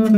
Hello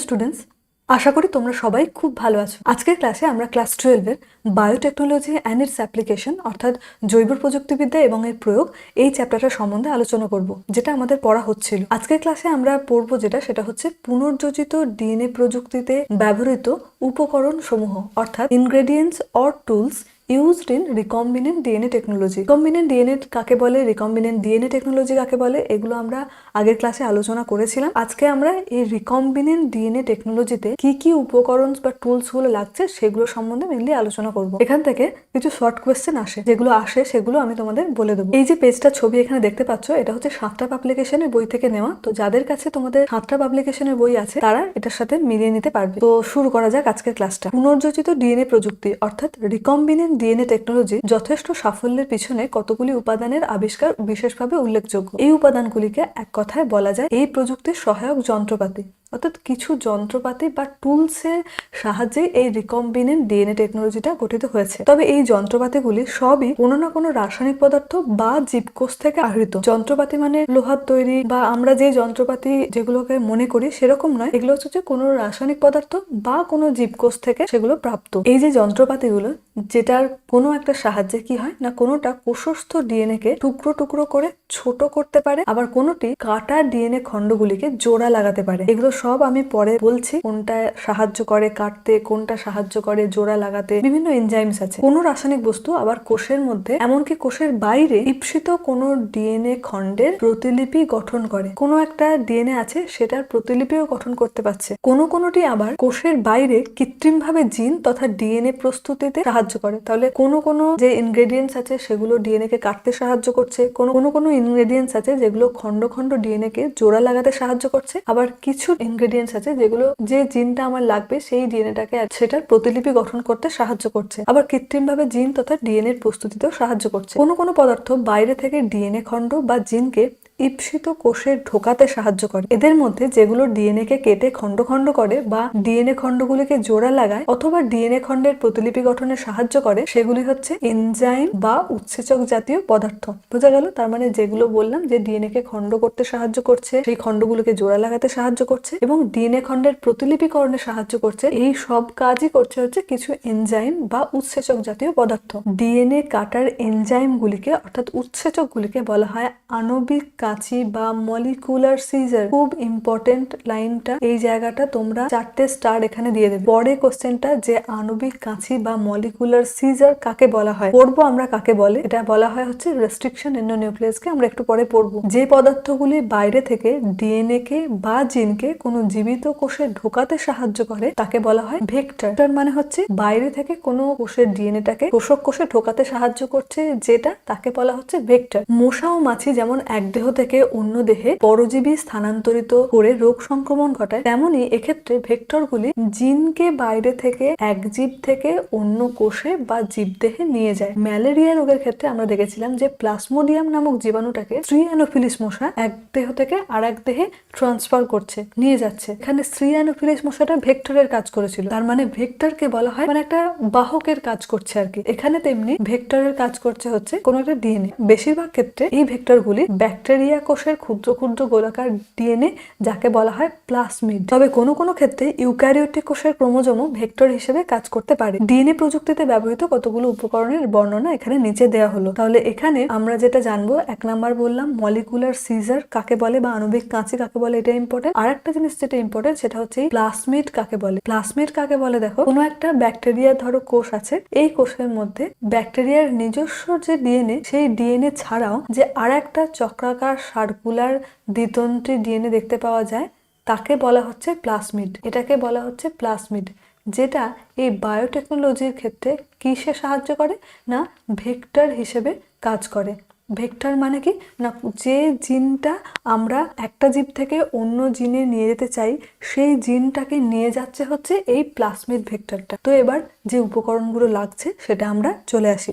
students, আশা করি তোমরা সবাই খুব ভালো আছো। আজকের ক্লাসে আমরা ক্লাস 12 এর বায়োটেকনোলজি অ্যান্ড ইটস অ্যাপ্লিকেশন অর্থাৎ জৈব প্রযুক্তিবিদ্যা এবং এর প্রয়োগ এই চ্যাপ্টারটা সম্বন্ধে আলোচনা করব, যেটা আমাদের পড়া হচ্ছিল। আজকের ক্লাসে আমরা পড়বো সেটা হচ্ছে পুনর্যোজিত ডিএনএ প্রযুক্তিতে ব্যবহৃত উপকরণ সমূহ অর্থাৎ ingredients or tools used in recombinant DNA technology. Recombinant DNA কাকে বলে, রিকম্বিনেন্ট ডিএনএ টেকনোলজি কাকে বলে, এগুলো আমরা আগের ক্লাসে আলোচনা করেছিলাম। আজকে আমরা এই রিকম্বিনেন্ট ডিএনএ টেকনোলজিতে কি কি উপকরণ বা টুলস গুলো লাগছে সেগুলো সম্বন্ধে মেনলি আলোচনা করব। এখান থেকে কিছু শর্ট কোয়েশ্চেন আসে, যেগুলো আসে সেগুলো আমি তোমাদের বলে দেবো। এই যে পেজটা ছবি এখানে দেখতে পাচ্ছ, এটা হচ্ছে সাতটা পাবলিকেশনের বই থেকে নেওয়া। তো যাদের কাছে তোমাদের সাতটা পাবলিকেশনের বই আছে তারা এটার সাথে মিলিয়ে নিতে পারবে। তো শুরু করা যাক আজকের ক্লাসটা। পুনর্যোজিত ডিএনএ প্রযুক্তি অর্থাৎ রিকম্বিনেন্ট ডিএনএ টেকনোলজি যথেষ্ট সাফল্যের পিছনে কতগুলি উপাদানের আবিষ্কার বিশেষভাবে উল্লেখযোগ্য। এই উপাদানগুলিকে এক কথায় বলা যায় এই প্রযুক্তির সহায়ক যন্ত্রপাতি, অর্থাৎ কিছু যন্ত্রপাতি বা টুলসের সাহায্যে এই রিকম্বিনেন্ট ডিএনএ টেকনোলজিটা গঠিত হয়েছে। তবে এই যন্ত্রপাতিগুলি সবই কোনো না কোনো রাসায়নিক পদার্থ বা জীবকোষ থেকে আহৃত। যন্ত্রপাতি মানে লোহার তৈরি বা আমরা যে যন্ত্রপাতি যেগুলোকে মনে করি সেরকম নয়, এগুলো হচ্ছে কোনো রাসায়নিক পদার্থ বা কোনো জীবকোষ থেকে সেগুলো প্রাপ্ত। এই যে যন্ত্রপাতিগুলো, যেটার কোনো একটা সাহায্যে কি হয় না, কোনোটা কোষস্থ ডিএনএ কে টুকরো টুকরো করে ছোট করতে পারে, আবার কোনোটি কাটা ডিএনএ খণ্ডগুলিকে জোড়া লাগাতে পারে। এগুলো সব আমি পরে বলছি, কোনটা সাহায্য করে কাটতে, কোনটা সাহায্য করে জোড়া লাগাতে। বিভিন্ন এনজাইমস আছে। কোনো রাসায়নিক বস্তু আবার কোষের মধ্যে এমনকি কোষের বাইরে ঈপ্সিত কোনো ডিএনএ খণ্ডের প্রতিলিপি গঠন করে। কোনো একটা ডিএনএ আছে সেটার প্রতিলিপিও গঠন করতে পারছে। কোনোটি আবার কোষের বাইরে কৃত্রিমভাবে জিন তথা ডিএনএ প্রস্তুতিতে সাহায্য করে। তাহলে কোনো যে ইনগ্রেডিয়েন্টস আছে সেগুলো ডিএনএ কে কাটতে সাহায্য করছে, কোনো ইনগ্রেডিয়েন্টস আছে যেগুলো খন্ড খন্ড ডিএনএ কে জোড়া লাগাতে সাহায্য করছে, আবার কিছু ইনগ্রেডিয়েন্টস আছে যেগুলো যে জিনটা আমার লাগবে সেই ডিএনএটাকে সেটার প্রতিলিপি গঠন করতে সাহায্য করছে, আবার কৃত্রিমভাবে জিন তথা ডিএনএ এর প্রস্তুতিতেও সাহায্য করছে। কোনো পদার্থ বাইরে থেকে ডিএনএ খন্ড বা জিনকে ঈপ্সিত কোষে ঢোকাতে সাহায্য করে। এদের মধ্যে যেগুলো ডিএনএ কে কেটে খন্ড খন্ড করে বা ডিএনএ খন্ডগুলিকে জোড়া লাগায় অথবা ডিএনএ খন্ডের প্রতিলিপি গঠনে সাহায্য করে সেগুলি হচ্ছে এনজাইম বা উৎসেচক জাতীয় পদার্থ। বোঝা গেল? তার মানে যেগুলো বললাম যে ডিএনএ কে খন্ড করতে সাহায্য করছে, সেই খন্ডগুলোকে জোড়া লাগাতে সাহায্য করছে এবং ডিএনএ খন্ডের প্রতিলিপিকরণে সাহায্য করছে, এই সব কাজই করছে হচ্ছে কিছু এনজাইম বা উৎসেচক জাতীয় পদার্থ। ডিএনএ কাটার এনজাইম গুলিকে অর্থাৎ উৎসেচক গুলিকে বলা হয় আণবিক কাঁচি বা মলিকুলার সিজার। খুব ইম্পর্টেন্ট লাইনটা, এই জায়গাটা তোমরা 4টে স্টার এখানে দিয়ে দেবে। পরে কোশ্চেনটা যে আণবিক কাঁচি বা মলিকুলার সিজার কাকে বলা হয় পড়বো আমরা, কাকে বলে এটা বলা হয় হচ্ছে রেস্ট্রিকশন এন্ডোনিউক্লিয়াসকে আমরা একটু পরে পড়বো। যে পদার্থগুলি বাইরে থেকে ডিএনএ কে বা জিনকে কোনো জীবিত কোষে ঢোকাতে সাহায্য করে তাকে বলা হয় ভেক্টর। ভেক্টর মানে হচ্ছে বাইরে থেকে কোনো কোষের ডিএনএটাকে পোষক কোষে ঢোকাতে সাহায্য করছে যেটা, তাকে বলা হচ্ছে ভেক্টর। মশা ও মাছি যেমন এক দেহ থেকে অন্য দেহে পরজীবী স্থানান্তরিত করে রোগ সংক্রমণ ঘটায়, তেমনি এক্ষেত্রে ভেক্টরগুলি জিনকে বাইরে থেকে এক জীব থেকে অন্য কোষে বা জীবদেহে নিয়ে যায়। ম্যালেরিয়া রোগের ক্ষেত্রে আমরা দেখেছিলাম যে প্লাজমোডিয়াম নামক জীবাণুটাকে স্ত্রী অ্যানোফিলিস মশা এক দেহ থেকে আর এক দেহে ট্রান্সফার করছে, নিয়ে যাচ্ছে। এখানে স্ত্রী অ্যানোফিলিস মশাটা ভেক্টরের কাজ করেছিল, তার মানে ভেক্টরকে বলা হয় মানে একটা বাহকের কাজ করছে আর কি। এখানে তেমনি ভেক্টরের কাজ করছে হচ্ছে কোনো একটা ডিএনএ। বেশিরভাগ ক্ষেত্রে এই ভেক্টরগুলি ব্যাকটেরিয়া কোষের ক্ষুদ্র ক্ষুদ্র গোলাকার ডিএনএ, যাকে বলা হয় প্লাজমিড। তবে কোনো ক্ষেত্রে ইউক্যারিওটিক কোষের ক্রোমোজোমও ভেক্টর হিসেবে কাজ করতে পারে। ডিএনএ প্রযুক্তিতে ব্যবহৃত কতগুলো উপকরণের বর্ণনা এখানে নিচে দেওয়া হলো। তাহলে এখানে আমরা যেটা জানবো, 1 নাম্বার বললাম মলিকুলার সিজার কাকে বলে বা আণবিক কাঁচি কাকে বলে, এটা ইম্পর্টেন্ট। আর একটা জিনিস যেটা ইম্পর্টেন্ট সেটা হচ্ছে প্লাজমিড কাকে বলে। প্লাজমিড কাকে বলে দেখো, কোনো একটা ব্যাকটেরিয়া ধরো কোষ আছে, এই কোষের মধ্যে ব্যাকটেরিয়ার নিজস্ব যে ডিএনএ সেই ডিএনএ ছাড়াও যে আর একটা চক্রাকার সার্কুলার দ্বিতন্ত্রী ডিএনএ দেখতে পাওয়া যায় তাকে বলা হচ্ছে প্লাজমিড। এটাকে বলা হচ্ছে প্লাজমিড, যেটা এই বায়োটেকনোলজির ক্ষেত্রে কিসে সাহায্য করে না ভেক্টর হিসেবে কাজ করে। ভেক্টর মানে কি না, যে জিনটা আমরা একটা জীব থেকে অন্য জিনে নিয়ে যেতে চাই সেই জিনটাকে নিয়ে যাচ্ছে হচ্ছে এই প্লাজমিড ভেক্টরটা। তো এবার যে উপকরণগুলো লাগছে সেটা আমরা চলে আসি।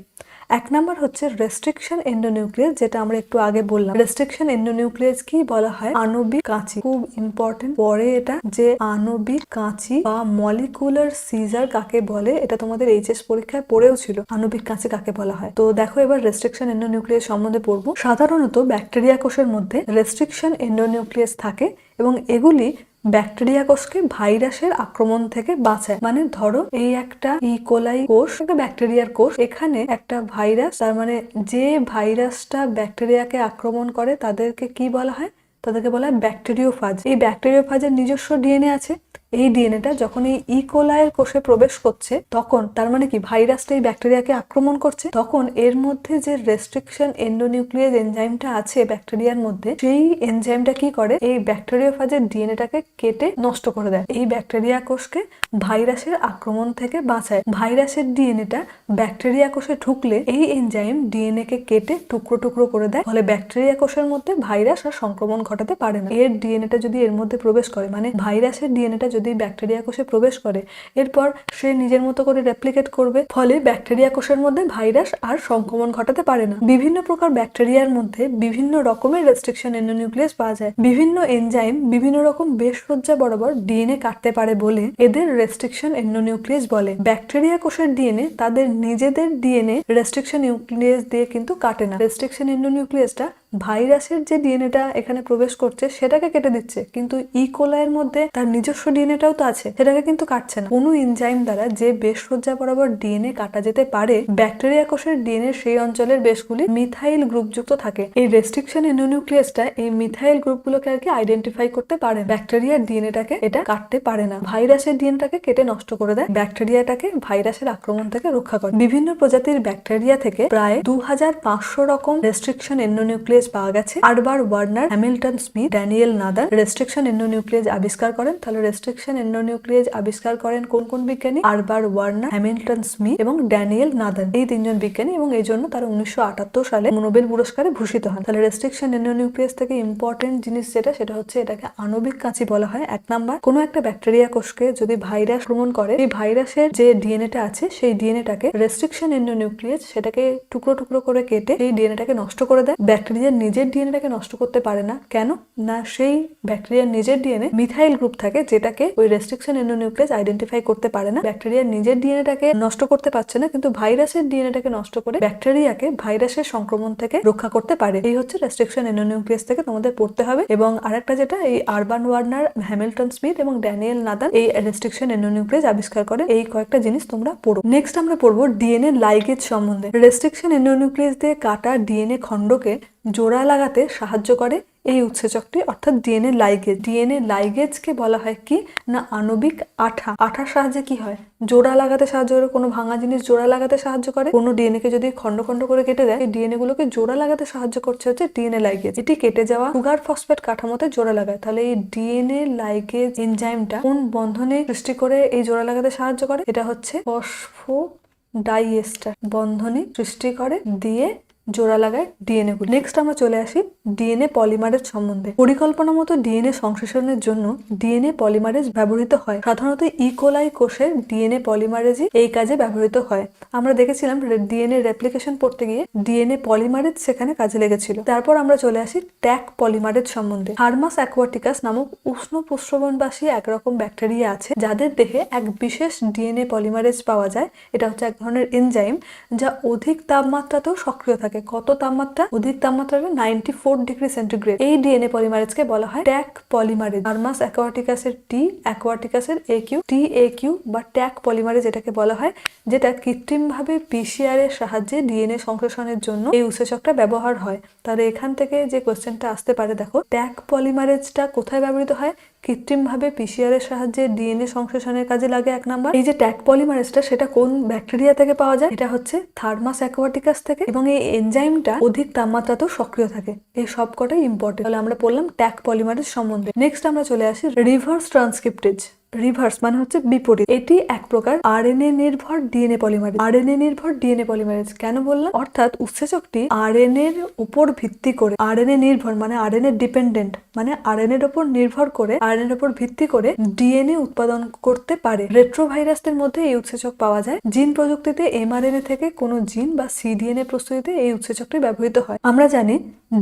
এক নাম্বার হচ্ছে রেস্ট্রিকশন এন্ডোনিউক্লিয়াস, যেটা আমরা একটু আগে বললাম। রেস্ট্রিকশন এন্ডোনিউক্লিয়াস কি বলা হয়? আণবিক কাঁচি, খুব ইম্পর্টেন্ট পরে এটা, যে আণবিক কাঁচি বা মলিকুলার সিজার কাকে বলে, এটা তোমাদের এইচএস পরীক্ষায় পড়েও ছিল, আণবিক কাঁচি কাকে বলা হয়। তো দেখো এবার রেস্ট্রিকশন এন্ডোনিউক্লিয়াস সম্বন্ধে পড়বো। সাধারণত ব্যাকটেরিয়া কোষের মধ্যে রেস্ট্রিকশন এন্ডোনিউক্লিয়াস থাকে এবং এগুলি ব্যাকটেরিয়া কোষকে ভাইরাসের আক্রমণ থেকে বাঁচায়। মানে ধরো এই একটা ইকোলাই কোষ, একটা ব্যাকটেরিয়ার কোষ, এখানে একটা ভাইরাস, তার মানে যে ভাইরাসটা ব্যাকটেরিয়াকে আক্রমণ করে তাদেরকে কি বলা হয়? তাদেরকে বলা হয় ব্যাকটেরিওফাজ। এই ব্যাকটেরিওফাজের নিজস্ব ডিএনএ আছে। এই ডিএনএটা যখন এই ইকোলাইয়ের কোষে প্রবেশ করছে, তখন তার মানে কি ভাইরাসটা এই ব্যাকটেরিয়াকে আক্রমণ করছে, তখন এর মধ্যে যে রেস্ট্রিকশন এন্ডোনিউক্লিয়াস এনজাইমটা আছে ব্যাকটেরিয়ার মধ্যে, সেই এনজাইমটা কি করে? এই ব্যাকটেরিওফাজের ডিএনএটাকে কেটে নষ্ট করে দেয়। এই ব্যাকটেরিয়া কোষকে ভাইরাসের আক্রমণ থেকে বাঁচায়। ভাইরাসের ডিএনএটা ব্যাকটেরিয়া কোষে ঢুকলে এই এনজাইম ডিএনএ কে কেটে টুকরো টুকরো করে দেয়, ফলে ব্যাকটেরিয়া কোষের মধ্যে ভাইরাস আর সংক্রমণ ঘটাতে পারে না। এর ডিএনএটা যদি এর মধ্যে প্রবেশ করে, মানে ভাইরাসের ডিএনএটা যদি ব্যাকটেরিয়া কোষে প্রবেশ করে, এরপর সে নিজের মতো করে রেপ্লিকেট করবে, ফলে ব্যাকটেরিয়া কোষের মধ্যে ভাইরাস আর সংক্রমণ ঘটাতে পারে না। বিভিন্ন প্রকার ব্যাকটেরিয়ার মধ্যে বিভিন্ন রকমের রেস্ট্রিকশন এন্ডোনিউক্লিয়াস পাওয়া যায়। বিভিন্ন এনজাইম বিভিন্ন রকম বেশসজ্জা বরাবর ডিএনএ কাটতে পারে বলে এদের রেস্ট্রিকশন এন্ডোনিউক্লিয়াস বলে। ব্যাকটেরিয়া কোষের ডিএনএ তাদের নিজেদের ডিএনএ রেস্ট্রিকশন নিউক্লিয়াস দিয়ে কিন্তু কাটে না। রেস্ট্রিকশন এন্ডোনিউক্লিয়াসটা ভাইরাসের যে ডিএনএটা এখানে প্রবেশ করছে সেটাকে কেটে দিচ্ছে, কিন্তু ইকোলাইয়ের মধ্যে তার নিজস্ব ডিএনএটাও তো আছে, সেটাকে কিন্তু কাটছে না। কোনো এনজাইম দ্বারা যে বেশসজ্জা বরাবর ডিএনএ কাটা যেতে পারে, ব্যাকটেরিয়া কোষের ডিএনএ সেই অঞ্চলের বেশগুলি মিথাইল গ্রুপযুক্ত থাকে। এই রেস্ট্রিকশন এন্ডোনিউক্লিয়াসটা এই মিথাইল গ্রুপগুলোকে আর কি আইডেন্টিফাই করতে পারে। ব্যাকটেরিয়ার ডিএনএটাকে এটা কাটতে পারে না। ভাইরাসের ডিএনএটাকে কেটে নষ্ট করে দেয়, ব্যাকটেরিয়াটাকে ভাইরাসের আক্রমণ থেকে রক্ষা করে। বিভিন্ন প্রজাতির ব্যাকটেরিয়া থেকে প্রায় 2500 রকম রেস্ট্রিকশন এন্ডোনিউক্লিয়াস পাওয়া গেছে। Arber Werner, Hamilton Smith, Daniel Nathans restriction endonuclease আবিষ্কার করেন। তাহলে রেস্ট্রিকশন এন্ডোনিউক্লিয়াস আবিষ্কার করেন কোন কোন বিজ্ঞানী? আরবার ওয়ার্নার, হ্যামিল্টন স্মিথ এবং ড্যানিয়েল নাদার, এই তিনজন বিজ্ঞানী, এবং এই জন্য তারা 1978 সালে নোবেল পুরস্কারে ভূষিত হন। তাহলে রেস্ট্রিকশন এন্ডোনিউক্লিয়াস থেকে ইম্পর্টেন্ট জিনিস যেটা, সেটা হচ্ছে এটাকে আণবিক কাঁচি বলা হয়। এক নাম্বার, কোনো একটা ব্যাকটেরিয়া কোষকে যদি ভাইরাস আক্রমণ করে, এই ভাইরাসের যে ডিএনএটা আছে সেই ডিএনএটাকে রেস্ট্রিকশন এন্ডোনিউক্লিয়াস সেটাকে টুকরো টুকরো করে কেটে সেই ডিএনএটাকে নষ্ট করে দেয়। ব্যাকটেরিয়ার নিজের ডিএনএটাকে নষ্ট করতে পারে না। কেন না? সেই ব্যাকটেরিয়ার নিজের ডিএনএ মিথাইল গ্রুপ থাকে, যেটাকে ওই রেস্ট্রিকশন এন্ডোনিউক্লিয়াস আইডেন্টিফাই করতে পারে না। ব্যাকটেরিয়ার নিজের ডিএনএটাকে নষ্ট করতে পারছে না, কিন্তু ভাইরাসের ডিএনএটাকে নষ্ট করে ব্যাকটেরিয়াকে ভাইরাসের সংক্রমণ থেকে রক্ষা করতে পারে। এই হচ্ছে রেস্ট্রিকশন এন্ডোনিউক্লিয়াস থেকে তোমাদের পড়তে হবে। এবং আরেকটা যেটা, এই আরবান ওয়ার্নার, হ্যামিল্টন স্মিথ এবং ড্যানিয়েল নাদার এই রেস্ট্রিকশন এন্ডোনিউক্লিয়াস আবিষ্কার করে। এই কয়েকটা জিনিস তোমরা পড়ো। নেক্সট আমরা পড়বো ডিএনএ লাইগেজ সম্বন্ধে। রেস্ট্রিকশন এন্ডোনিউক্লিয়াস দিয়ে কাটা ডিএনএ খণ্ডকে জোড়া লাগাতে সাহায্য করে এই উৎসেচকটি, অর্থাৎ ডিএনএ লাইগেজ। ডিএনএ লাইগেজকে বলা হয় কি না আণবিক আঠা। আঠার সাহায্যে কি হয়? জোড়া লাগাতে সাহায্য করে, কোনো ভাঙা জিনিস জোড়া লাগাতে সাহায্য করে। কোনো ডিএনএ কে যদি খন্ড খন্ড করে কেটে দেয়, এই ডিএনএ গুলোকে জোড়া লাগাতে সাহায্য করছে হচ্ছে ডিএনএ লাইগেজ। এটি কেটে যাওয়া সুগার ফসফেট কাঠামোতে জোড়া লাগায়। তাহলে এই ডিএনএ লাইগেজ এনজাইমটা কোন বন্ধনে সৃষ্টি করে এই জোড়া লাগাতে সাহায্য করে? এটা হচ্ছে ফসফোডাইএস্টার বন্ধনী সৃষ্টি করে দিয়ে জোড়া লাগায় ডিএনএ গুলো। নেক্সট আমরা চলে আসি ডিএনএ পলিমারেজ সম্বন্ধে। পরিকল্পনা মতো ডিএনএ সংশ্লেষণের জন্য ডিএনএ পলিমারেজ ব্যবহৃত হয়। সাধারণত ইকোলাই কোষের ডিএনএ পলিমারেজই এই কাজে ব্যবহৃত হয়। আমরা দেখেছিলাম ডিএনএ রেপ্লিকেশন পড়তে গিয়ে ডিএনএ পলিমারেজ সেখানে কাজে লেগেছিল। তারপর আমরা চলে আসি ট্যাক পলিমারেজ সম্বন্ধে। হার্মাস অ্যাকোয়াটিকাস নামক উষ্ণ প্রস্রবণবাসী একরকম ব্যাকটেরিয়া আছে যাদের দেহে এক বিশেষ ডিএনএ পলিমারেজ পাওয়া যায়। এটা হচ্ছে এক ধরনের এনজাইম যা অধিক তাপমাত্রাতেও সক্রিয় থাকে। কত তাপমাত্রা? অধিক তাপমাত্রা 94 ডিগ্রি সেন্টিগ্রেড। এই ডিএনএ পলিমারেজকে বলা হয় ট্যাক পলিমারেজ। হার্মাস অ্যাকোয়াটিকাসের টি, অ্যাকোয়াটিকাসের একিউ, টিএকিউ বা ট্যাক পলিমারেজ এটাকে বলা হয়, যেটা কৃত্রিমভাবে পিসিআর এর সাহায্যে ডিএনএ সংশ্লেষণের জন্য এই উৎসেচকটা ব্যবহার হয়। তাহলে এখান থেকে যে কোশ্চেনটা আসতে পারে, দেখো ট্যাক পলিমারেজটা কোথায় ব্যবহৃত হয়? কৃত্রিমভাবে পিসিআর এর সাহায্যে ডিএনএ সংশ্লেষণের কাজে লাগে এক নাম্বার। এই যে ট্যাক পলিমারেজটা সেটা কোন ব্যাকটেরিয়া থেকে পাওয়া যায়? এটা হচ্ছে থার্মাস অ্যাকোয়াটিকাস থেকে, এবং এই এনজাইমটা অধিক তাপমাত্রাতেও সক্রিয় থাকে। এই সবকটাই ইম্পর্টেন্ট। তাহলে আমরা পড়লাম ট্যাক পলিমারেজ সম্বন্ধে। নেক্সট আমরা চলে আসি রিভার্স ট্রান্সক্রিপ্টেজ। রিভার্স মানে হচ্ছে বিপরীত। এটি এক প্রকার আরএনএ নির্ভর ডিএনএ পলিমারেজ। আরএনএ নির্ভর ডিএনএ পলিমারেজ কেন বললাম? অর্থাৎ উৎসেচকটি আরএনএ এর উপর ভিত্তি করে, আরএনএ নির্ভর মানে আরএনএ ডিপেন্ডেন্ট মানে আরএনএ এর উপর নির্ভর করে, আরএনএ এর উপর ভিত্তি করে ডিএনএ উৎপাদন করতে পারে। রেট্রোভাইরাসদের মধ্যে এই উৎসেচক পাওয়া যায়। জিন প্রযুক্তিতে এমআরএনএ থেকে কোনো জিন বা সিডিএনএ প্রস্তুতিতে এই উৎসেচকটি ব্যবহৃত হয়। আমরা জানি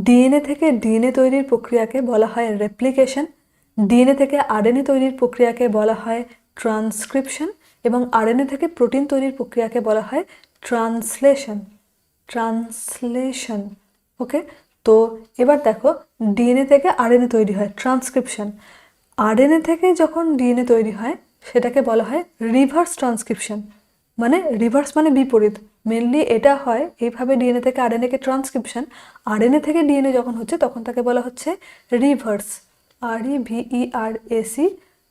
ডিএনএ থেকে ডিএনএ তৈরির প্রক্রিয়াকে বলা হয় রেপ্লিকেশন, ডিএনএ থেকে আরএনএ তৈরির প্রক্রিয়াকে বলা হয় ট্রান্সক্রিপশন এবং আরএনএ থেকে প্রোটিন তৈরির প্রক্রিয়াকে বলা হয় ট্রান্সলেশন। ওকে, তো এবার দেখো ডিএনএ থেকে আরএনএ তৈরি হয় ট্রান্সক্রিপশন। আরএনএ থেকে যখন ডিএনএ তৈরি হয় সেটাকে বলা হয় রিভার্স ট্রান্সক্রিপশন। মানে রিভার্স মানে বিপরীত। মেনলি এটা হয় এইভাবে, ডিএনএ থেকে আরএনএকে ট্রান্সক্রিপশন, আরএনএ থেকে ডিএনএ যখন হচ্ছে তখন তাকে বলা হচ্ছে রিভার্স, REVERAC,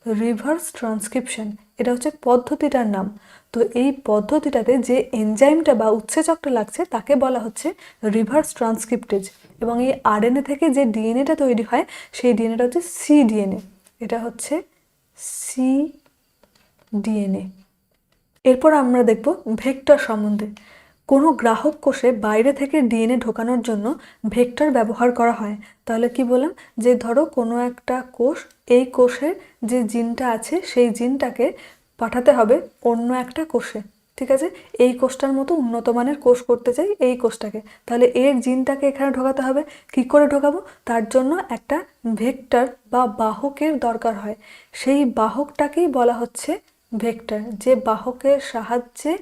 রিভার্স ট্রান্সক্রিপশন। এটা হচ্ছে পদ্ধতিটার নাম। তো এই পদ্ধতিটাতে যে এনজাইমটা বা উৎসেচকটা লাগছে তাকে বলা হচ্ছে রিভার্স ট্রান্সক্রিপ্টেজ। এবং এই আরএনএ থেকে যে ডিএনএটা তৈরি হয় সেই ডিএনএটা হচ্ছে সিডিএনএ। এটা হচ্ছে সিডিএনএ। এরপর আমরা দেখব ভেক্টর সম্বন্ধে। কোনো গ্রাহক কোষে বাইরে থেকে ডিএনএ ঢোকানোর জন্য ভেক্টর ব্যবহার করা হয়। তাহলে কি বললাম, যে ধরো কোনো একটা কোষ, এই কোষের যে জিনটা আছে সেই জিনটাকে পাঠাতে হবে অন্য একটা কোষে, ঠিক আছে? এই কোষটার মতো উন্নত মানের কোষ করতে চাই এই কোষটাকে, তাহলে এর জিনটাকে এখানে ঢোকাতে হবে। কি করে ঢোকাবো? তার জন্য একটা ভেক্টর বা বাহকের দরকার হয়। সেই বাহকটাকেই বলা হচ্ছে ভেক্টর। যে বাহকের সাহায্যে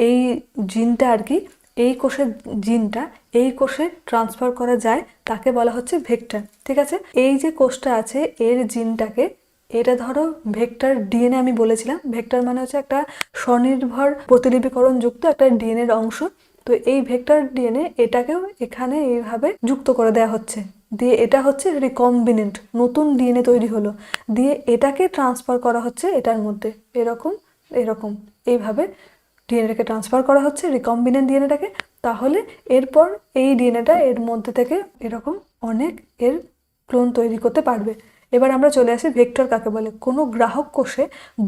এই জিনটা আর কি, এই কোষের জিনটা এই কোষে ট্রান্সফার করা যায় তাকে বলা হচ্ছে ভেক্টর, ঠিক আছে? এই যে কোষটা আছে এর জিনটাকে, এটা ধরো ভেক্টর ডিএনএ আমি বলেছিলাম। ভেক্টর মানে হচ্ছে একটা স্বনির্ভর প্রতিলিপিকরণ যুক্ত একটা ডিএনএর অংশ। তো এই ভেক্টর ডিএনএ এটাকেও এখানে এইভাবে যুক্ত করে দেওয়া হচ্ছে, দিয়ে এটা হচ্ছে রিকম্বিনেন্ট, নতুন ডিএনএ তৈরি হলো, দিয়ে এটাকে ট্রান্সফার করা হচ্ছে এটার মধ্যে, এরকম এরকম এইভাবে ডিএনএটাকে ট্রান্সফার করা হচ্ছে রিকম্বিনেন্ট ডিএনএটাকে। তাহলে এরপর এই ডিএনএটা এর মধ্যে থেকে এরকম অনেক এর ক্লোন তৈরি করতে পারবে। এবার আমরা চলে আসি ভেক্টর কাকে বলে। কোনো গ্রাহক কোষে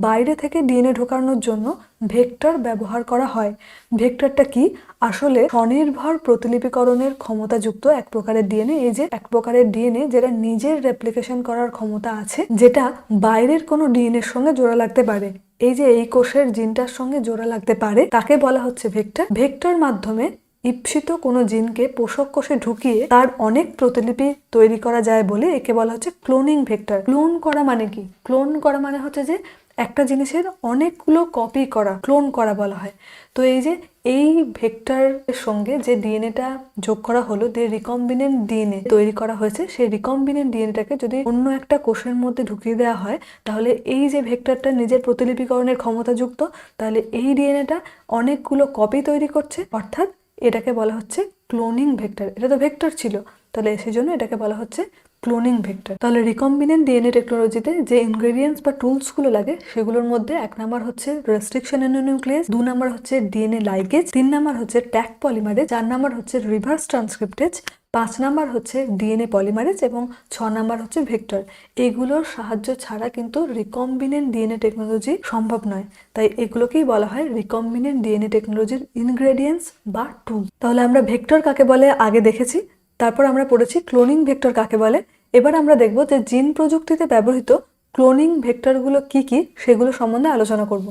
বাইরে থেকে ডিএনএ ঢোকানোর জন্য ভেক্টর ব্যবহার করা হয়। ভেক্টরটা কি? আসলে স্বনির্ভর প্রতিলিপিকরণের ক্ষমতাযুক্ত এক প্রকারের ডিএনএ। এই যে এক প্রকারের ডিএনএ যেটা নিজের রেপ্লিকেশন করার ক্ষমতা আছে, যেটা বাইরের কোনো ডিএনএর সঙ্গে জোড়া লাগতে পারে। এই যে এই কোষের জিনটার সঙ্গে জোড়া লাগতে পারে তাকে বলা হচ্ছে ভেক্টর। ভেক্টর মাধ্যমে ঈপ্সিত কোনো জিনকে পোষক কোষে ঢুকিয়ে তার অনেক প্রতিলিপি তৈরি করা যায় বলে একে বলা হচ্ছে ক্লোনিং ভেক্টর। ক্লোন করা মানে কি? ক্লোন করা মানে হচ্ছে যে একটা জিনিসের অনেকগুলো কপি করা, ক্লোন করা বলা হয়। তো এই যে এই ভেক্টরের সঙ্গে যে ডিএনএটা যোগ করা হলো, যে রিকম্বিনেন্ট ডিএনএ তৈরি করা হয়েছে, সেই রিকম্বিনেন্ট ডিএনএটাকে যদি অন্য একটা কোষের মধ্যে ঢুকিয়ে দেওয়া হয় তাহলে এই যে ভেক্টরটা নিজের প্রতিলিপিকরণের ক্ষমতাযুক্ত, তাহলে এই ডিএনএটা অনেকগুলো কপি তৈরি করছে, অর্থাৎ এটাকে বলা হচ্ছে ক্লোনিং ভেক্টর। এটা তো ভেক্টর ছিল, তাহলে সেজন্য এটাকে বলা হচ্ছে ক্লোনিং ভেক্টর। তাহলে রিকম্বিনেন্ট ডিএনএ টেকনোলজিতে যে ইনগ্রেডিয়েন্টস বা টুলসগুলো লাগে সেগুলোর মধ্যে 1 নাম্বার হচ্ছে রেস্ট্রিকশন এন্ডোনিউক্লিয়াস, 2 নাম্বার হচ্ছে ডিএনএ লাইগেজ, 3 নাম্বার হচ্ছে ট্যাগ পলিমারেজ, 4 নাম্বার হচ্ছে রিভার্স ট্রান্সক্রিপ্টেজ, 5 নাম্বার হচ্ছে ডিএনএ পলিমারেজ এবং 6 নাম্বার হচ্ছে ভেক্টর। এগুলোর সাহায্য ছাড়া কিন্তু রিকম্বিনেন্ট ডিএনএ টেকনোলজি সম্ভব নয়। তাই এগুলোকেই বলা হয় রিকম্বিনেন্ট ডিএনএ টেকনোলজির ইনগ্রেডিয়েন্টস বা টুল। তাহলে আমরা ভেক্টর কাকে বলে আগে দেখেছি, তারপর আমরা পড়েছি ক্লোনিং ভেক্টর কাকে বলে। এবার আমরা দেখব যে জিন প্রযুক্তিতে ব্যবহৃত ক্লোনিং ভেক্টরগুলো কি কি সেগুলো সম্বন্ধে আলোচনা করব।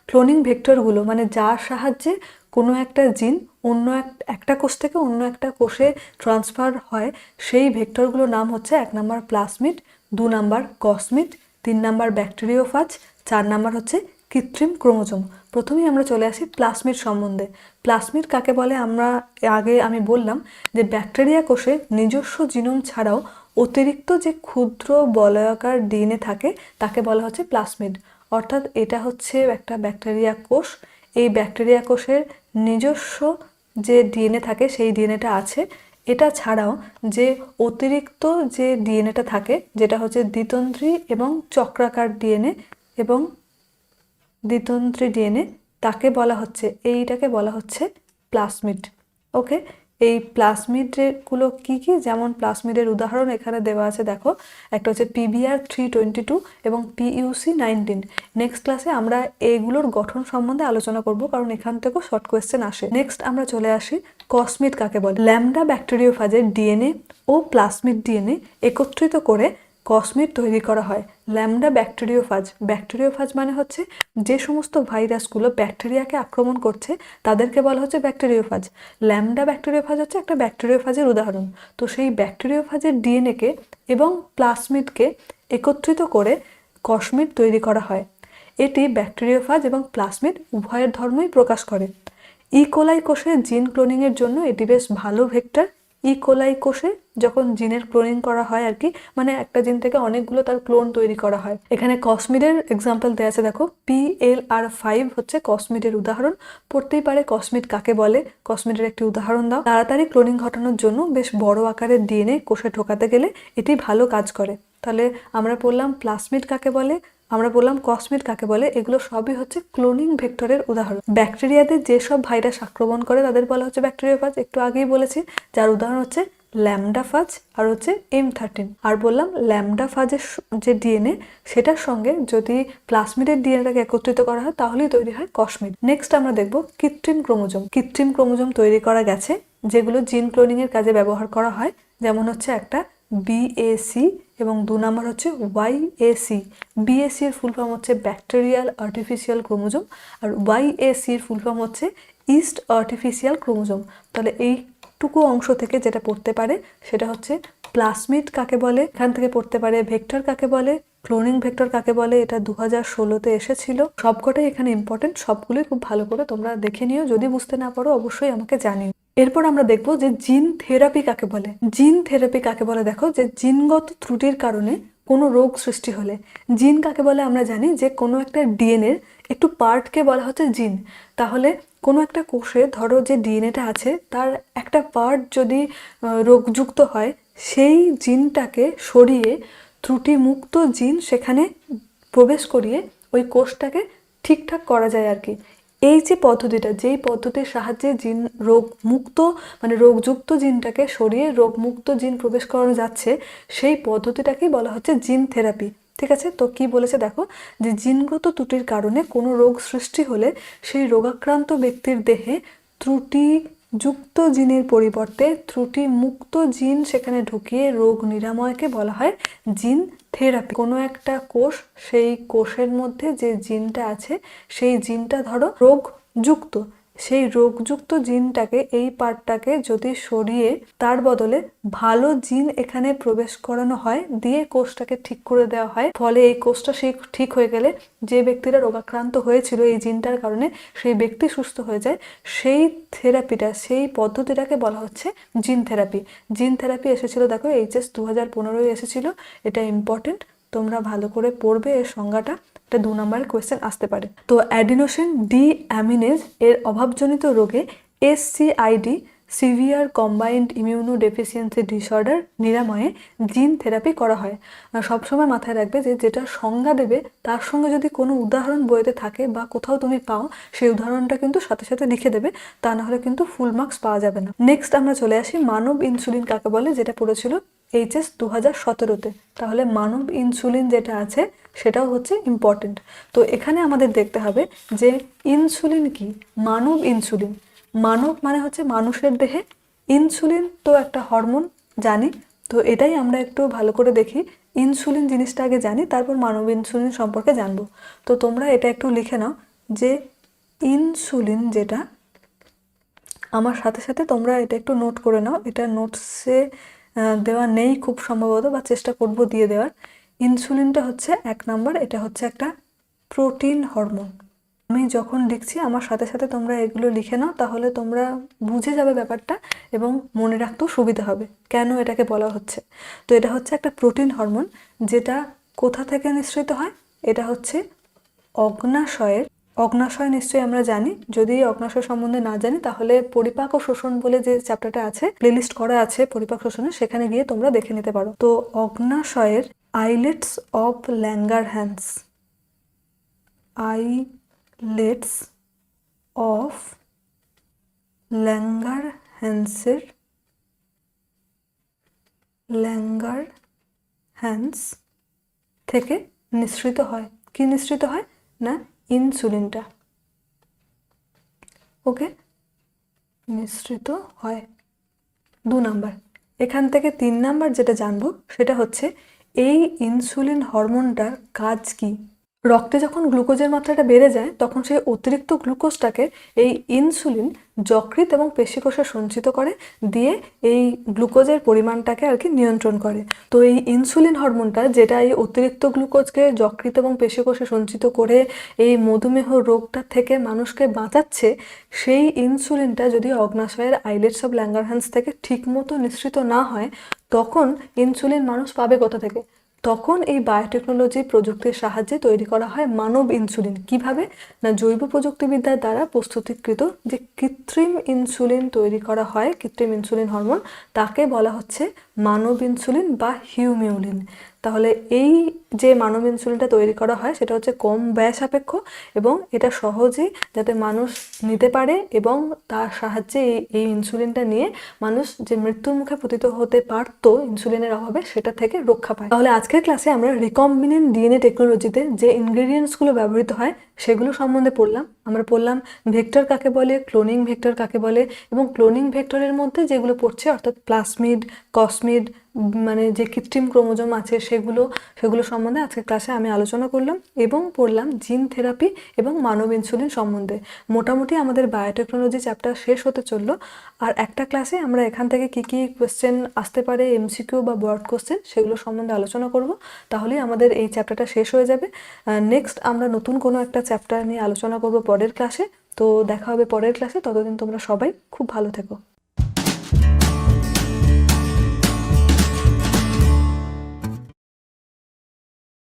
ক্লোনিং ভেক্টরগুলো মানে যার সাহায্যে কোনো একটা জিন অন্য একটা কোষ থেকে অন্য একটা কোষে ট্রান্সফার হয়, সেই ভেক্টরগুলোর নাম হচ্ছে 1 number plasmid, 2 number cosmid, 3 number bacteriophage, 4 number হচ্ছে কৃত্রিম ক্রোমোজোম। প্রথমেই আমরা চলে আসি প্লাসমিড সম্বন্ধে। প্লাসমিড কাকে বলে আমরা আমি বললাম যে ব্যাকটেরিয়া কোষে নিজস্ব জিনোম ছাড়াও অতিরিক্ত যে ক্ষুদ্র বলয়াকার ডিএনএ থাকে তাকে বলা হচ্ছে প্লাসমিড। অর্থাৎ এটা হচ্ছে একটা ব্যাকটেরিয়া কোষ, এই ব্যাকটেরিয়া কোষের নিজস্ব যে ডিএনএ থাকে সেই ডিএনএটা আছে। এটা ছাড়াও যে অতিরিক্ত যে ডিএনএটা থাকে যেটা হচ্ছে দ্বিতন্ত্রী এবং চক্রাকার ডিএনএ এবং দ্বিতন্ত্রী ডিএনএ, তাকে বলা হচ্ছে, এইটাকে বলা হচ্ছে প্লাসমিড। ওকে, এই প্লাজমিডগুলো কি কি, যেমন প্লাজমিডের উদাহরণ এখানে দেওয়া আছে দেখো, একটা হচ্ছে PBr322 এবং PUC19। নেক্সট ক্লাসে আমরা এইগুলোর গঠন সম্বন্ধে আলোচনা করব, কারণ এখান থেকেও শর্ট কোয়েশ্চেন আসে। নেক্সট আমরা চলে আসি কসমিড কাকে বলে। ল্যামডা ব্যাকটেরিওফাজের ডিএনএ ও প্লাজমিড ডিএনএ একত্রিত করে কসমিড তৈরি করা হয়। ল্যামডা ব্যাকটেরিওফাজ মানে হচ্ছে যে সমস্ত ভাইরাসগুলো ব্যাকটেরিয়াকে আক্রমণ করছে তাদেরকে বলা হচ্ছে ব্যাকটেরিওফাজ। ল্যামডা ব্যাকটেরিওফাজ হচ্ছে একটা ব্যাকটেরিওফাজের উদাহরণ। তো সেই ব্যাকটেরিওফাজের ডিএনএকে এবং প্লাজমিডকে একত্রিত করে কসমিড তৈরি করা হয়। এটি ব্যাকটেরিওফাজ এবং প্লাজমিড উভয়ের ধর্মই প্রকাশ করে। ইকোলাই কোষে জিন ক্লোনিংয়ের জন্য এটি বেশ ভালো ভেক্টর। ইকোলাই কোষে যখন জিনের ক্লোনিং করা হয় আর কি, মানে একটা জিন থেকে অনেকগুলো তার ক্লোন তৈরি করা হয়। এখানে কসমিডের এক্সাম্পল দেওয়া আছে দেখো, PLR5 হচ্ছে কসমিডের উদাহরণ। পড়তেই পারে কসমিড কাকে বলে, কসমিডের একটি উদাহরণ দাও। তাড়াতাড়ি ক্লোনিং ঘটানোর জন্য বেশ বড় আকারের ডিএনএ কোষে ঢোকাতে গেলে এটি ভালো কাজ করে। তাহলে আমরা বললাম প্লাজমিড কাকে বলে, আমরা বললাম কসমিড কাকে বলে, এগুলো সবই হচ্ছে ক্লোনিং ভেক্টরের উদাহরণ। ব্যাকটেরিয়াদের যেসব ভাইরাস আক্রমণ করে তাদের বলা হচ্ছে ব্যাকটেরিওফাজ, একটু আগেই বলেছি, যার উদাহরণ হচ্ছে ল্যামডাফাজ আর হচ্ছে M13। আর বললাম ল্যামডাফাজের যে ডিএনএ সেটার সঙ্গে যদি প্লাজমিডের ডিএনএটাকে একত্রিত করা হয় তাহলেই তৈরি হয় কসমিড। নেক্সট আমরা দেখব কৃত্রিম ক্রোমোজোম তৈরি করা গেছে যেগুলো জিন ক্লোনিং এর কাজে ব্যবহার করা হয়। যেমন হচ্ছে একটা BAC এবং 2 নম্বর হচ্ছে YAC। BAC এর ফুল ফর্ম হচ্ছে ব্যাকটেরিয়াল আর্টিফিশিয়াল ক্রোমোজোম, আর YAC এর ফুল ফর্ম হচ্ছে ইস্ট আর্টিফিশিয়াল ক্রোমোজোম। তাহলে এইটুকু অংশ থেকে যেটা পড়তে পারে সেটা হচ্ছে প্লাজমিড কাকে বলে, এখান থেকে পড়তে পারে ভেক্টর কাকে বলে, ক্লোনিং ভেক্টর কাকে বলে, এটা 2016-তে এসেছিল। সবকটাই এখানে ইম্পর্টেন্ট, সবগুলোই খুব ভালো করে তোমরা দেখে নিও। যদি বুঝতে না পারো অবশ্যই আমাকে জানিও। এরপর আমরা দেখব যে জিন থেরাপি কাকে বলে। জিন থেরাপি কাকে বলে দেখো, যে জিনগত ত্রুটির কারণে কোনো রোগ সৃষ্টি হলে। জিন কাকে বলে আমরা জানি যে কোনো একটা ডিএনএর একটু পার্টকে বলা হচ্ছে জিন। তাহলে কোনো একটা কোষে ধরো যে ডিএনএটা আছে তার একটা পার্ট যদি রোগযুক্ত হয়, সেই জিনটাকে সরিয়ে ত্রুটিমুক্ত জিন সেখানে প্রবেশ করিয়ে ওই কোষটাকে ঠিকঠাক করা যায় আর কি। এই যে পদ্ধতিটা, যেই পদ্ধতির সাহায্যে জিন রোগমুক্ত মানে রোগযুক্ত জিনটাকে সরিয়ে রোগমুক্ত জিন প্রবেশ করানো যাচ্ছে, সেই পদ্ধতিটাকেই বলা হচ্ছে জিন থেরাপি। ঠিক আছে, তো কি বলেছে দেখো, যে জিনগত ত্রুটির কারণে কোনো রোগ সৃষ্টি হলে সেই রোগাক্রান্ত ব্যক্তির দেহে ত্রুটিযুক্ত জিনের পরিবর্তে ত্রুটিমুক্ত জিন সেখানে ঢুকিয়ে রোগ নিরাময়কে বলা হয় জিন থেরাপি। কোনো একটা কোষ, সেই কোষের মধ্যে যে জিনটা আছে সেই জিনটা ধরো রোগযুক্ত, সেই রোগযুক্ত জিনটাকে, এই পার্টটাকে যদি সরিয়ে তার বদলে ভালো জিন এখানে প্রবেশ করানো হয়, দিয়ে কোষটাকে ঠিক করে দেওয়া হয়, ফলে এই কোষটা সেই ঠিক হয়ে গেলে যে ব্যক্তিরা রোগাক্রান্ত হয়েছিল এই জিনটার কারণে সেই ব্যক্তি সুস্থ হয়ে যায়, সেই থেরাপিটা, সেই পদ্ধতিটাকে বলা হচ্ছে জিন থেরাপি। জিন থেরাপি এসেছিল দেখো HS 2015 এসেছিল, এটা ইম্পর্টেন্ট, তোমরা ভালো করে পড়বে এর সংজ্ঞাটা, এটা 2 নম্বরের কোয়েশ্চেন আসতে পারে। তো অ্যাডিনোসিন ডিঅ্যামিনেজ এর অভাবজনিত রোগে SCID severe combined immuno deficiency disorder নিরাময়ে জিন থেরাপি করা হয়। সবসময় মাথায় রাখবে যে যেটা সংজ্ঞা দেবে তার সঙ্গে যদি কোনো উদাহরণ বইতে থাকে বা কোথাও তুমি পাও, সেই উদাহরণটা কিন্তু সাথে সাথে লিখে দেবে, তা না হলে কিন্তু ফুল মার্কস পাওয়া যাবে না। নেক্সট আমরা চলে আসি মানব ইনসুলিন কাকে বলে, যেটা পড়েছিল HS 2017-তে। তাহলে মানব ইনসুলিন যেটা আছে সেটাও হচ্ছে ইম্পর্টেন্ট। তো এখানে আমাদের দেখতে হবে যে ইনসুলিন কি। মানব ইনসুলিন, মানব মানে হচ্ছে মানুষের দেহে, ইনসুলিন তো একটা হরমোন জানি, তো এটাই আমরা একটু ভালো করে দেখি। ইনসুলিন জিনিসটা আগে জানি, তারপর মানব ইনসুলিন সম্পর্কে জানবো। তো তোমরা এটা একটু লিখে নাও যে ইনসুলিন যেটা, আমার সাথে সাথে তোমরা এটা একটু নোট করে নাও, এটা নোটসে দেওয়া নেই খুব সম্ভবত, বা চেষ্টা করব দিয়ে দেওয়ার। ইনসুলিনটা হচ্ছে 1 নম্বর, এটা হচ্ছে একটা প্রোটিন হরমোন। আমি যখন লিখছি আমার সাথে সাথে তোমরা এগুলো লিখে নাও, তাহলে তোমরা বুঝে যাবে ব্যাপারটা এবং মনে রাখতেও সুবিধা হবে কেন এটাকে বলা হচ্ছে। তো এটা হচ্ছে একটা প্রোটিন হরমোন, যেটা কোথা থেকে নিঃসৃত হয়, এটা হচ্ছে অগ্নাশয়ের। অগ্নাশয় নিশ্চয়ই আমরা জানি, যদি অগ্নাশয় সম্বন্ধে না জানি তাহলে পরিপাক ও শোষণ বলে যে চ্যাপ্টারটা আছে, প্লেলিস্ট করা আছে পরিপাক শোষণে, সেখানে গিয়ে তোমরা দেখে নিতে পারো। তো অগ্নাশয়ের islets of Langerhans, islets of ল্যাঙ্গারহ্যান্সের ল্যাঙ্গার হ্যান্স থেকে নিঃসৃত হয়। কি নিঃসৃত হয় না ইনসুলিনটা, ওকে, নিঃসৃত হয়। 2 নাম্বার। এখান থেকে 3 নাম্বার যেটা জানবো সেটা হচ্ছে এই ইনসুলিন হরমোনটার কাজ কি। রক্তে যখন গ্লুকোজের মাত্রাটা বেড়ে যায় তখন সেই অতিরিক্ত গ্লুকোজটাকে এই ইনসুলিন যকৃৎ এবং পেশিকোষে সঞ্চিত করে, দিয়ে এই গ্লুকোজের পরিমাণটাকে আর কি নিয়ন্ত্রণ করে। তো এই ইনসুলিন হরমোনটা যেটা এই অতিরিক্ত গ্লুকোজকে যকৃৎ এবং পেশিকোষে সঞ্চিত করে এই মধুমেহ রোগটা থেকে মানুষকে বাঁচাচ্ছে, সেই ইনসুলিনটা যদি অগ্নাশয়ের আইলেটস অফ ল্যাঙ্গারহ্যান্স থেকে ঠিকমতো নিঃসৃত না হয়, তখন ইনসুলিন মানুষ পাবে কোথা থেকে? তখন এই বায়োটেকনোলজি প্রযুক্তির সাহায্যে তৈরি করা হয় মানব ইনসুলিন। কিভাবে না জৈব প্রযুক্তিবিদ্যার দ্বারা প্রস্তুতিকৃত যে কৃত্রিম ইনসুলিন তৈরি করা হয়, কৃত্রিম ইনসুলিন হরমোন, তাকে বলা হচ্ছে মানব ইনসুলিন বা হিউমিউলিন। তাহলে এই যে মানব ইনসুলিনটা তৈরি করা হয় সেটা হচ্ছে কম ব্যয় সাপেক্ষ এবং এটা সহজেই যাতে মানুষ নিতে পারে এবং তার সাহায্যে এই ইনসুলিনটা নিয়ে মানুষ যে মৃত্যুর মুখে পতিত হতে পারতো ইনসুলিনের অভাবে, সেটা থেকে রক্ষা পায়। তাহলে আজকের ক্লাসে আমরা রিকম্বিনেন্ট ডিএনএ টেকনোলজিতে যে ইনগ্রেডিয়েন্টসগুলো ব্যবহৃত হয় সেগুলো সম্বন্ধে পড়লাম। আমরা পড়লাম ভেক্টর কাকে বলে, ক্লোনিং ভেক্টর কাকে বলে, এবং ক্লোনিং ভেক্টরের মধ্যে যেগুলো পড়ছে অর্থাৎ প্লাসমিড, কসমিড, মানে যে কৃত্রিম ক্রোমোজোম আছে সেগুলো সম্বন্ধে আজকের ক্লাসে আমি আলোচনা করলাম, এবং পড়লাম জিন থেরাপি এবং মানব ইনসুলিন সম্বন্ধে। মোটামুটি আমাদের বায়োটেকনোলজি চ্যাপ্টার শেষ হতে চললো। আর একটা ক্লাসে আমরা এখান থেকে কি কি কোয়েশ্চেন আসতে পারে, এমসিকিউ বা ওয়ার্ড কোয়েশ্চেন, সেগুলো সম্বন্ধে আলোচনা করব। তাহলেই আমাদের এই চ্যাপ্টারটা শেষ হয়ে যাবে। নেক্সট আমরা নতুন কোনো একটা চ্যাপ্টার নিয়ে আলোচনা করব পরের ক্লাসে। তো দেখা হবে পরের ক্লাসে। ততদিন তোমরা সবাই খুব ভালো থেকো।